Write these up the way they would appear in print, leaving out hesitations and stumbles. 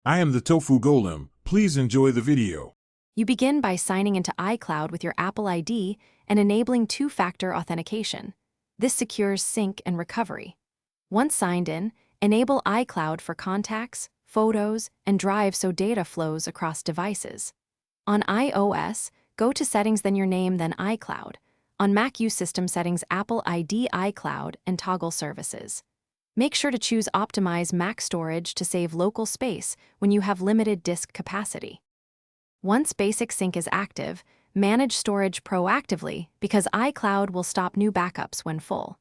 I am the Tofu Golem. Please enjoy the video. You begin by signing into iCloud with your Apple ID and enabling two-factor authentication. This secures sync and recovery. Once signed in, enable iCloud for contacts, photos, and Drive so data flows across devices. On iOS, go to Settings, then your name, then iCloud. On Mac, use System Settings, Apple ID, iCloud, and toggle services. Make sure to choose Optimize Mac Storage to save local space when you have limited disk capacity. Once Basic Sync is active, manage storage proactively because iCloud will stop new backups when full.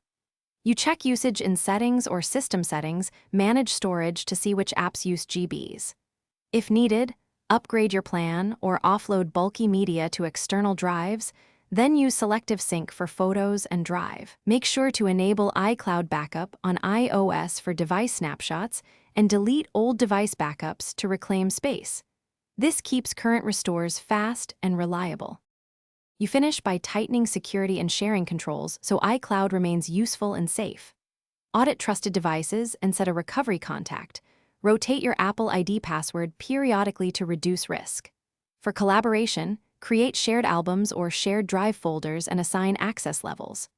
You check usage in Settings or System Settings, manage storage to see which apps use GBs. If needed, upgrade your plan or offload bulky media to external drives, then use Selective Sync for photos and Drive. Make sure to enable iCloud Backup on iOS for device snapshots and delete old device backups to reclaim space. This keeps current restores fast and reliable. You finish by tightening security and sharing controls so iCloud remains useful and safe. Audit trusted devices and set a recovery contact. Rotate your Apple ID password periodically to reduce risk. For collaboration, create shared albums or shared drive folders and assign access levels.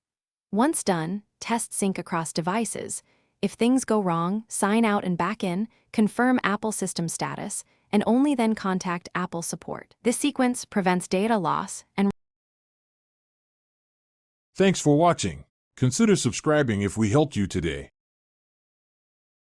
Once done, test sync across devices. If things go wrong, sign out and back in, confirm Apple system status, and only then contact Apple support. This sequence prevents data loss and Thanks for watching. Consider subscribing if we helped you today.